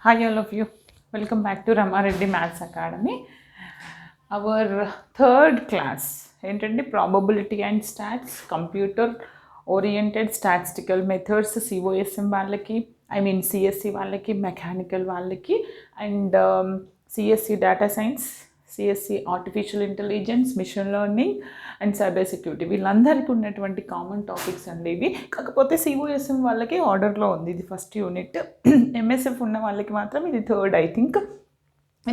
Hi all of you. Welcome back to Ramareddy Maths Academy. Our third class, probability and stats, computer oriented statistical methods, COSM వాళ్ళకి, CSC వాళ్ళకి, mechanical వాళ్ళకి, and CSC data science, CSC artificial intelligence, machine learning and cyber security వీళ్ళందరికీ ఉన్నటువంటి common topics అండి ఇవి. కాకపోతే సిఓఎస్ఎం వాళ్ళకి ఆర్డర్లో ఉంది, ఇది ఫస్ట్ యూనిట్. ఎంఎస్ఎఫ్ ఉన్న వాళ్ళకి మాత్రం ఇది థర్డ్ ఐ థింక్.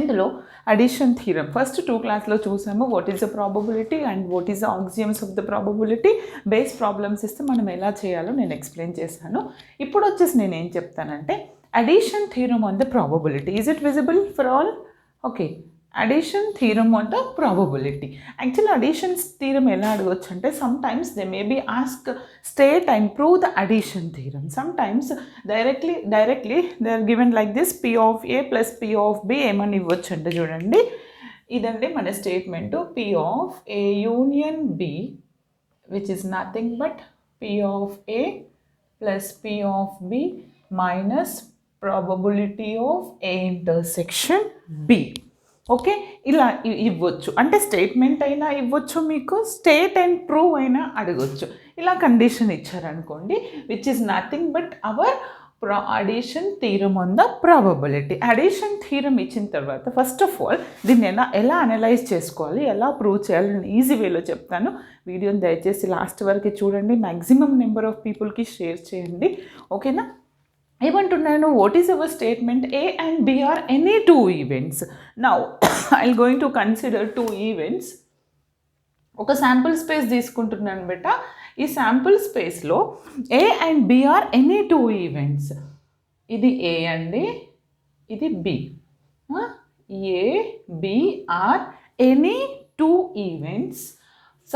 ఇందులో అడిషన్ థీరం ఫస్ట్ 2 క్లాస్లో చూసాము. What is the probability and what is the axioms of the probability, Bayes problems ఇస్తే మనం ఎలా చేయాలో నేను ఎక్స్ప్లెయిన్ చేశాను. ఇప్పుడు వచ్చేసి నేను ఏం చెప్తానంటే addition theorem on the probability. Is it visible for all? Okay, addition theorem on the probability. Actually addition theorem ela adgochu ante sometimes they may be asked state and prove the addition theorem. Sometimes directly they are given like this, p of a plus p of b emani ivvochu ante chudandi idandi mana statement, p of a union b which is nothing but p of a plus p of b minus probability of a intersection b. Okay, ఇలా ఇవ్వచ్చు అంటే statement అయినా ఇవ్వచ్చు, మీకు state and prove అయినా అడగొచ్చు. ఇలా condition ఇచ్చారనుకోండి, which is nothing but our addition theorem on the probability. Addition theorem ఇచ్చిన తర్వాత ఫస్ట్ ఆఫ్ ఆల్ దీన్ని ఎలా అనలైజ్ చేసుకోవాలి, ఎలా ప్రూవ్ చేయాలి నేను ఈజీ వేలో చెప్తాను. వీడియోని దయచేసి లాస్ట్ వరకు చూడండి, మ్యాక్సిమం నెంబర్ ఆఫ్ పీపుల్కి షేర్ చేయండి. ఓకేనా? ఏమంటున్నాను, what is our statement? A and B are any 2 events. Now I going to consider 2 events. ఒక శాంపుల్ స్పేస్ తీసుకుంటున్నాను బెట. ఈ శాంపుల్ స్పేస్లో A and B are any 2 events. ఇది ఏ అండి, ఇది B. A B are any 2 events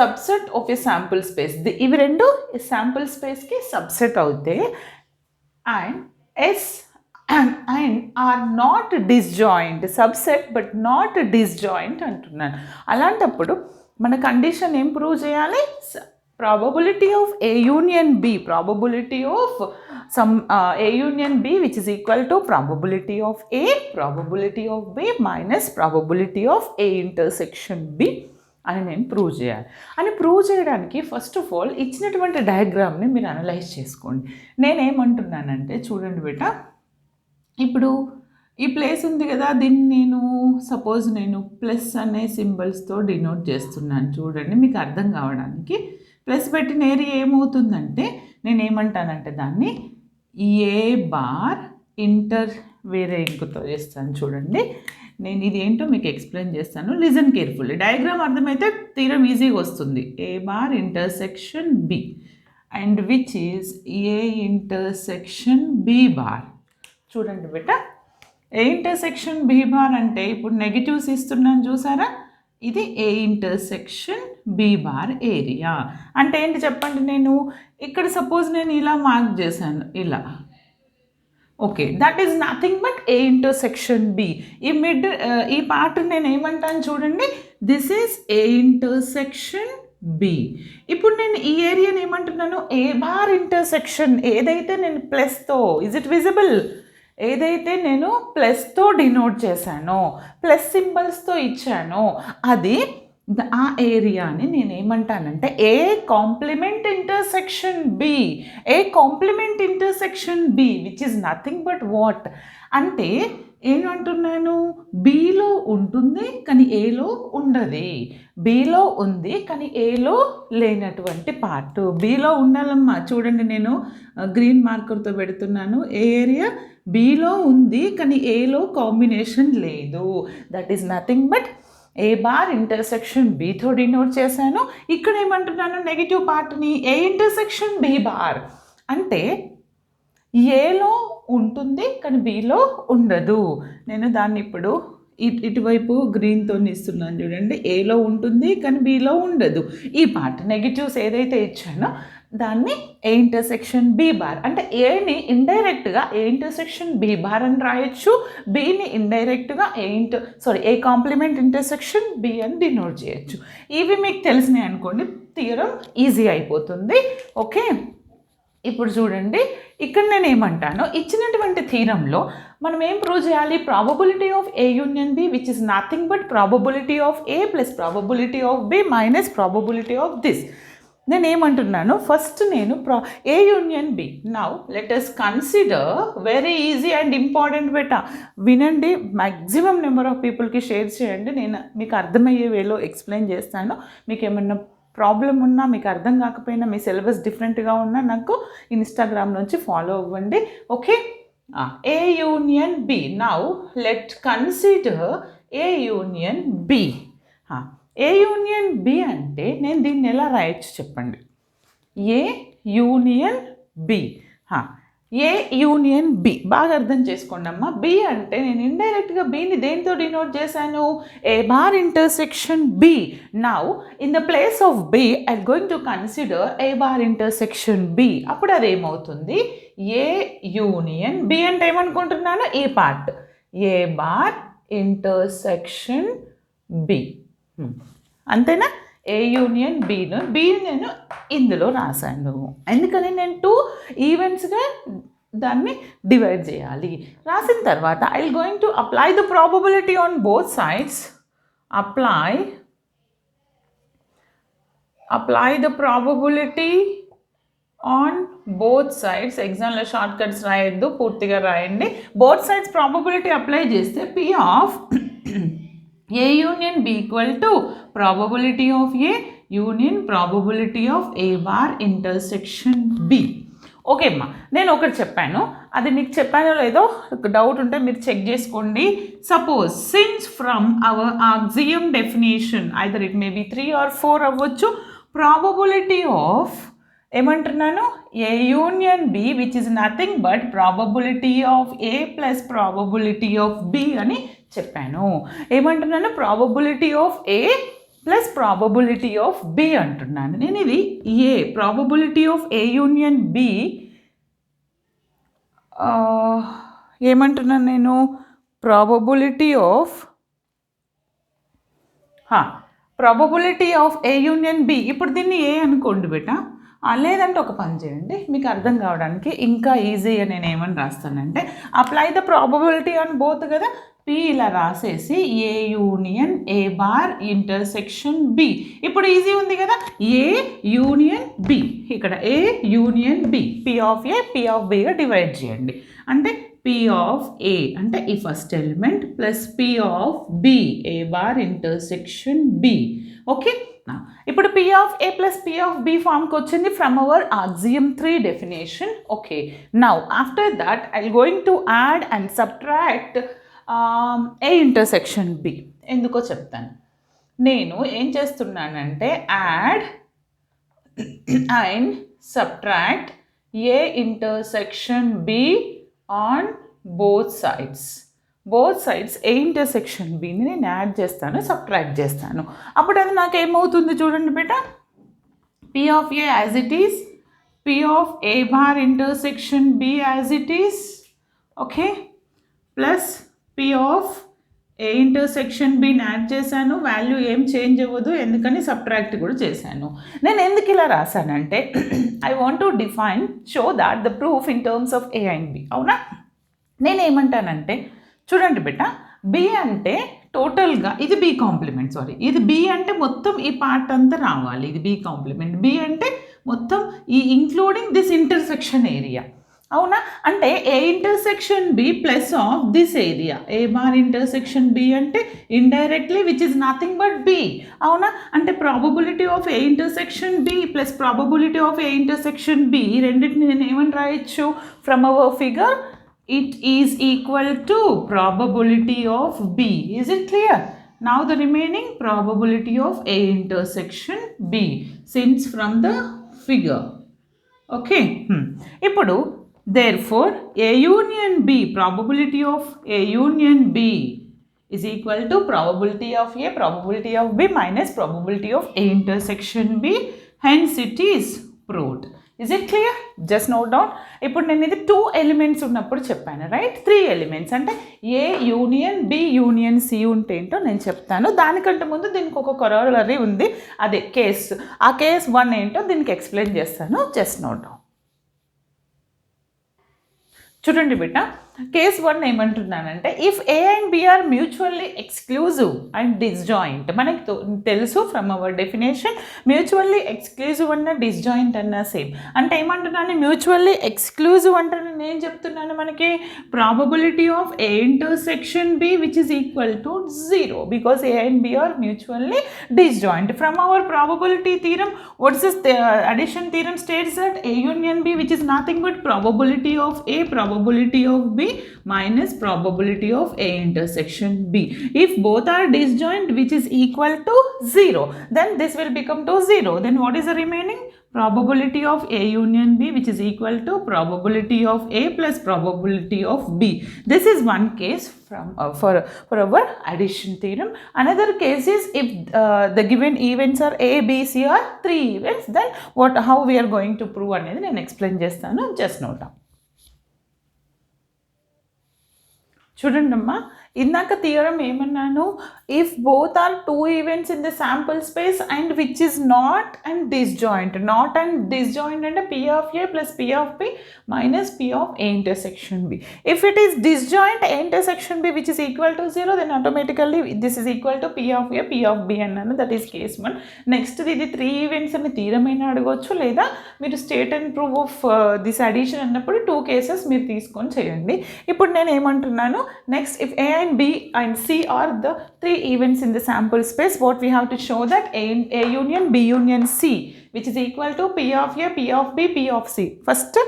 subset of a sample space. ఇవి రెండు శాంపుల్ స్పేస్కి సబ్సెట్ అవుతాయి and S and are not disjoint, subset but not disjoint అంటున్నాను. అలాంటప్పుడు మన కండిషన్ ఏం ప్రూవ్ చేయాలి? Probability of A union B, probability of sum A union B which is equal to probability of A, probability of B minus probability of A intersection B అని నేను prove చేయాలి. అని prove చేయడానికి first of all ఇచ్చినటువంటి డయాగ్రామ్ని మీరు analyse చేసుకోండి. నేనేమంటున్నానంటే చూడండి బేట, ఇప్పుడు ఈ ప్లేస్ ఉంది కదా, దీన్ని నేను సపోజ్ నేను ప్లస్ అనే సింబల్స్తో డినోట్ చేస్తున్నాను. చూడండి మీకు అర్థం కావడానికి. ప్లస్ పెట్టిన ఏరియా ఏమవుతుందంటే నేనేమంటానంటే దాన్ని ఏ బార్ ఇంటర్ వేరే ఇంకుతో చేస్తాను. చూడండి నేను ఇది ఏంటో మీకు ఎక్స్ప్లెయిన్ చేస్తాను, లిజన్ కేర్ఫుల్లీ. డయాగ్రామ్ అర్థమైతే థీరం ఈజీగా వస్తుంది. A bar intersection B and which is A intersection B bar. చూడండి బేట, ఏ ఇంటర్సెక్షన్ బి బార్ అంటే ఇప్పుడు నెగిటివ్స్ ఇస్తున్నాను చూసారా, ఇది A intersection B bar area. అంటే ఏంటి చెప్పండి, నేను ఇక్కడ సపోజ్ నేను ఇలా మార్క్ చేశాను ఇలా. Okay, that is nothing but A intersection B. ఈ పార్ట్ నేను ఏమంటాను చూడండి, this is A intersection B. ఇప్పుడు నేను ఈ ఏరియాని ఏమంటున్నాను, ఏ బార్ ఇంటర్సెక్షన్. ఏదైతే నేను ప్లస్తో, ఇజ్ ఇట్ విజిబుల్? ఏదైతే నేను ప్లస్తో డినోట్ చేశానో, ప్లస్ సింబల్స్తో ఇచ్చానో అది ఆ ఏరియాని నేను ఏమంటానంటే A complement intersection B. A complement intersection B which is nothing but what అంటే ఏమంటున్నాను, బిలో ఉంటుంది కానీ ఏలో ఉండదు, బిలో ఉంది కానీ ఏలో లేనటువంటి పార్ట్ బిలో ఉండాలమ్మా. చూడండి నేను గ్రీన్ మార్కర్తో పెడుతున్నాను, ఏ ఏరియా బిలో ఉంది కానీ ఏలో కాంబినేషన్ లేదు. That is nothing but A bar intersection బితో డినోట్ చేశాను. ఇక్కడ ఏమంటున్నాను, నెగిటివ్ పార్ట్ని ఏ ఇంటర్సెక్షన్ బి బార్ అంటే ఏలో ఉంటుంది కానీ బిలో ఉండదు. నేను దాన్ని ఇప్పుడు ఇటువైపు గ్రీన్తో ఇస్తున్నాను చూడండి, ఏలో ఉంటుంది కానీ బిలో ఉండదు. ఈ పార్ట్ నెగిటివ్స్ ఏదైతే ఇచ్చానో దాన్ని ఏ ఇంటర్సెక్షన్ బి బార్ అంటే ఏని ఇండైరెక్ట్గా ఏ ఇంటర్సెక్షన్ బి బార్ అని రాయొచ్చు, బిని ఇండైరెక్ట్గా ఏ కాంప్లిమెంట్ ఇంటర్సెక్షన్ బి అని డినోట్ చేయొచ్చు. ఇవి మీకు తెలిసినాయి అనుకోండి, థియరం ఈజీ అయిపోతుంది. ఓకే, ఇప్పుడు చూడండి, ఇక్కడ నేను ఏమంటాను, ఇచ్చినటువంటి థీరంలో మనం ఏం ప్రూవ్ చేయాలి? Probability of A union B which is nothing but probability of A plus probability of B minus probability of this. నేను ఏమంటున్నాను, ఫస్ట్ నేను A union B. Now let us consider, very easy and important బెటా, వినండి, maximum number of పీపుల్కి share చేయండి. నేను మీకు అర్థమయ్యే వేలో ఎక్స్ప్లెయిన్ చేస్తాను. మీకు ఏమన్నా ప్రాబ్లం ఉన్నా, మీకు అర్థం కాకపోయినా, మీ సిలబస్ డిఫరెంట్గా ఉన్నా నాకు ఇన్స్టాగ్రామ్ నుంచి ఫాలో అవ్వండి. Okay, A union B. Now let consider A union B. A union B అంటే నేను దీన్ని ఎలా రాయొచ్చు చెప్పండి? A union B. A union B బాగా అర్థం చేసుకోండి అమ్మా. బి అంటే నేను ఇండైరెక్ట్గా బిని దేంతో డినోట్ చేశాను? A bar intersection B. Now in the place of B I going to consider A bar intersection B. అప్పుడు అది ఏమవుతుంది? ఏ యూనియన్ బి అంటే ఏమనుకుంటున్నాను? ఈ part A bar intersection B. అంతేనా? ఏ యూనియన్ బిను నేను ఇందులో రాశాను. ఎందుకని నేను 2 ఈవెంట్స్గా దాన్ని డివైడ్ చేయాలి. రాసిన తర్వాత I will going to apply the probability on both sides. Apply the probability on both sides. ఎగ్జామ్లో షార్ట్ కట్స్ రాయొద్దు, పూర్తిగా రాయండి. బోత్ సైడ్స్ ప్రాబబిలిటీ అప్లై చేస్తే P of A union B equal to probability of A union probability of A bar intersection B. Okay అమ్మా, నేను ఒకటి చెప్పాను, అది మీకు చెప్పానో లేదో డౌట్ ఉంటే మీరు చెక్ చేసుకోండి. Suppose since from our axiom definition either it may be 3 or 4 అవ్వచ్చు. ప్రాబబిలిటీ ఆఫ్ ఏమంటున్నాను? A union B which is nothing but probability of A plus probability of B అని చెప్పాను. ఏమంటున్నాను? Probability of A plus probability of B అంటున్నాను. నేను ఇది ఏ probability of A union B ఏమంటున్నాను నేను? Probability of A union B. ఇప్పుడు దీన్ని ఏ అనుకోండి బేటా. లేదంటే ఒక పని చేయండి, మీకు అర్థం కావడానికి ఇంకా ఈజీగా నేను ఏమని రాస్తానంటే apply the probability on both కదా. పి ఇలా రాసేసి A union A bar intersection B. ఇప్పుడు ఈజీ ఉంది కదా, ఏ యూనియన్ బి. ఇక్కడ A union B, P of A P of బిగా డివైడ్ చేయండి. అంటే పి ఆఫ్ ఏ అంటే ఈ first element plus P of B A bar intersection B. Okay, ఇప్పుడు P of A plus P of B ఫామ్కి వచ్చింది from our axiom 3 definition. Okay, now after that I going to add and subtract A intersection B. ఎందుకో చెప్తాను. నేను ఏం చేస్తున్నానంటే add and subtract A intersection B on both sides A intersection బిని నేను add చేస్తాను, సబ్ట్రాక్ట్ చేస్తాను. అప్పుడు అది నాకు ఏమవుతుంది చూడండి బేటా. P of A as it is, P of A bar intersection B as it is. Okay, plus P of A intersection బిని యాడ్ చేశాను. వాల్యూ ఏం చేంజ్ అవ్వదు, ఎందుకని సబ్ట్రాక్ట్ కూడా చేశాను. నేను ఎందుకు ఇలా రాశానంటే I want to define show that the proof in terms of A and B. అవునా, నేనేమంటానంటే చూడండి బిడ్డ, బి అంటే టోటల్గా ఇది బి కాంప్లిమెంట్, ఇది బి అంటే మొత్తం ఈ పార్ట్ అంతా రావాలి, ఇది బి కాంప్లిమెంట్. బి అంటే మొత్తం ఈ ఇంక్లూడింగ్ దిస్ ఇంటర్సెక్షన్ ఏరియా. అవునా, అంటే A intersection B plus of this area. A bar intersection B అంటే indirectly which is nothing but B. అవునా, అంటే probability of A intersection B plus probability of A intersection B, రెండింటిని నేను ఏమని రాయొచ్చు? From our figure it is equal to probability of B. Is it clear? Now the remaining probability of A intersection B since from the figure. Okay. Ippudu therefore A union B, probability of A union B is equal to probability of A, probability of B minus probability of A intersection B. Hence it is proved. Is it clear? Just note down. ఇప్పుడు నేను ఇది 2 elements ఉన్నప్పుడు చెప్పాను, right? 3 elements అంటే ఏ union B union C ఉంటే ఏంటో నేను చెప్తాను. దానికంటే ముందు దీనికి ఒక కొరాలరీ ఉంది, అదే కేస్. ఆ కేస్ 1 ఏంటో దీనికి ఎక్స్ప్లెయిన్ చేస్తాను. Just note down. చూడండి బిడ్డ, కేస్ 1 ఏమంటున్నానంటే if A and B are mutually exclusive and disjoint. మనకి తెలుసు from our definition mutually exclusive అన్న డిస్జాయింట్ అన్న సేమ్. అంటే ఏమంటున్నాను, మ్యూచువల్లీ ఎక్స్క్లూజివ్ అంటే నేను చెప్తున్నాను మనకి probability of A intersection B which is equal to 0 because A and B are mutually disjoint. From our probability theorem, what is this addition theorem states that A union B, which is nothing but probability of A, probability of B minus probability of A intersection B. If both are disjoint, which is equal to 0, then this will become to 0. Then what is the remaining? Probability of A union B, which is equal to probability of A plus probability of B. This is one case from for our addition theorem. Another case is if the given events are A, B, C are 3 events, then how we are going to prove అనేది నేను explain చేస్తాను. Just note down. చూడండి అమ్మా, ఇందాక theorem ఏమన్నాను, if both are 2 events in the sample space and which is not and disjoint. Not and disjoint అంటే P of A plus P of B minus P of A intersection B. If it is disjoint A intersection B which is equal to 0, then automatically this is equal to P of A, P of B అన్నాను. That is case 1. Next ఇది 3 events అని theorem అయినా అడగవచ్చు, లేదా మీరు state and prove of this addition అన్నప్పుడు 2 cases మీరు తీసుకొని చేయండి. ఇప్పుడు నేను ఏమంటున్నాను, next if A and B and C are the 3 events in the sample space, what we have to show that A union B union C which is equal to P of A, P of B, P of C. First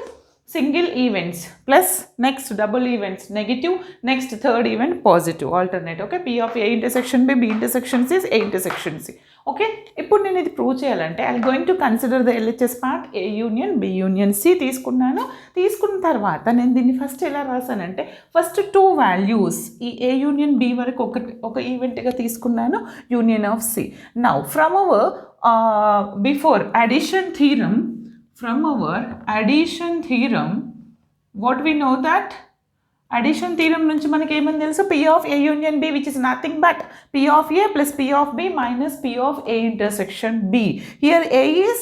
single events plus next double events negative, next third event positive, alternate. Okay, P of A intersection B, B intersection C is A intersection C. Okay, ఇప్పుడు నేను ఇది prove చేయాలంటే I going to consider the LHS part A union B union C తీసుకున్నాను. తీసుకున్న తర్వాత నేను దీన్ని first ఎలా రాసానంటే ఫస్ట్ 2 వాల్యూస్ ఈ ఏ యూనియన్ బి వరకు ఒక ఈవెంట్గా తీసుకున్నాను, union of C. Now from our before addition theorem, from our addition theorem, what we know that addition theorem నుంచి మనకి ఏమని తెలుసు, P of A union B which is nothing but P of A plus P of B minus P of A intersection B. Here A is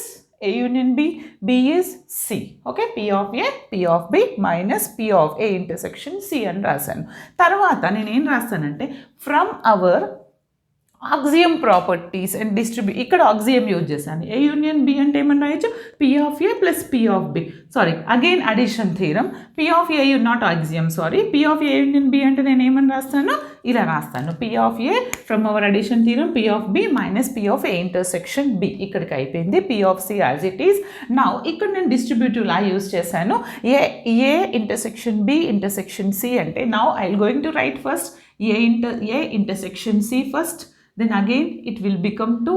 A union B, B is C. Okay, P of A, P of B minus P of A intersection C అని రాశాను. తర్వాత నేను ఏం రాస్తానంటే from our axiom properties and distribute, ఇక్కడ axiom use చేశాను. A union B అంటే ఏమని రాయొచ్చు, P of A plus P of B. Sorry, again addition theorem, P of A not Axiom, sorry, P of A union B అంటే నేను ఏమని రాస్తాను, ఇలా రాస్తాను, P of A from our addition theorem P of B minus P of A intersection B. ఇక్కడికి అయిపోయింది. P of C as it is. Now ఇక్కడ నేను డిస్ట్రిబ్యూటివ్ లా యూజ్ చేశాను, A intersection B intersection C అంటే now I going to right first A intersection C first, then again it will become to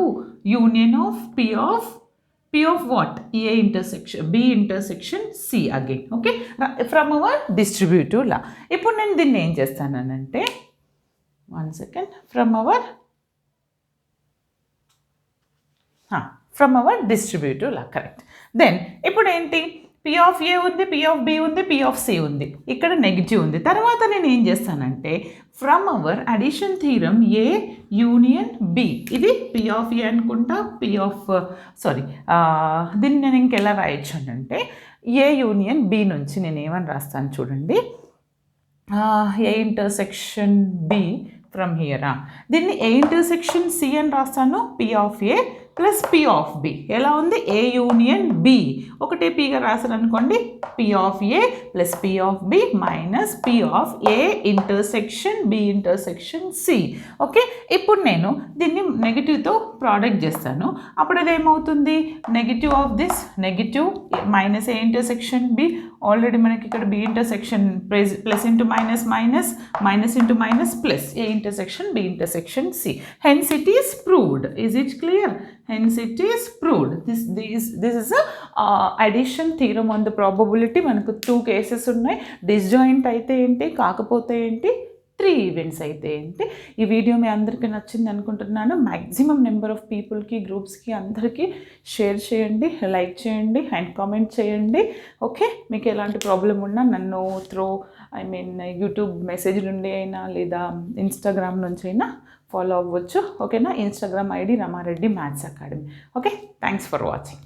union of P of what, A intersection B intersection C again. Okay, from our distributive law. ఇప్పుడు నేను దీన్ని ఏం చేస్తానంటే one second, from our distributive law, correct. Then ఇప్పుడు ఏంటి, P of A ఉంది, P of B ఉంది, P of C ఉంది, ఇక్కడ నెగిటివ్ ఉంది. తర్వాత నేను ఏం చేస్తానంటే from our addition theorem A union B, ఇది P of A అనుకుంటా, దీన్ని నేను ఇంకెలా రాయొచ్చు అంటే ఏ యూనియన్ బి నుంచి నేను ఏమని రాస్తాను చూడండి, ఏ ఇంటర్సెక్షన్ బి ఫ్రమ్ హియరా, దీన్ని ఏ ఇంటర్సెక్షన్ సి అని రాస్తాను, P of A plus P of B. ఎలా ఉంది, ఏ యూనియన్ బి ఒకటే పీగా రాశాను అనుకోండి, P of A plus P of B minus P of A intersection B intersection C. Okay, ఇప్పుడు నేను దీన్ని నెగిటివ్తో ప్రోడక్ట్ చేస్తాను, అప్పుడు అది ఏమవుతుంది, negative of this negative minus A intersection B, already మనకి ఇక్కడ B intersection plus into minus minus, minus into minus plus A intersection B intersection C. Hence it is proved. Is it clear? Hence it is proved. This is a addition theorem on the probability. మనకు 2 cases ఉన్నాయి, disjoint అయితే ఏంటి, కాకపోతే ఏంటి, 3 events అయితే ఏంటి. ఈ video మీ అందరికీ నచ్చింది అనుకుంటున్నాను. మ్యాక్సిమం నెంబర్ ఆఫ్ పీపుల్కి, గ్రూప్స్కి అందరికీ షేర్ చేయండి, లైక్ చేయండి అండ్ కామెంట్ చేయండి. ఓకే, మీకు ఎలాంటి ప్రాబ్లం ఉన్నా నన్ను యూట్యూబ్ మెసేజ్ నుండి అయినా లేదా ఇన్స్టాగ్రామ్ నుంచి అయినా ఫాలో అవ్వచ్చు. ఓకేనా, Instagram ID Rama Reddy maths academy. Okay, thanks for watching.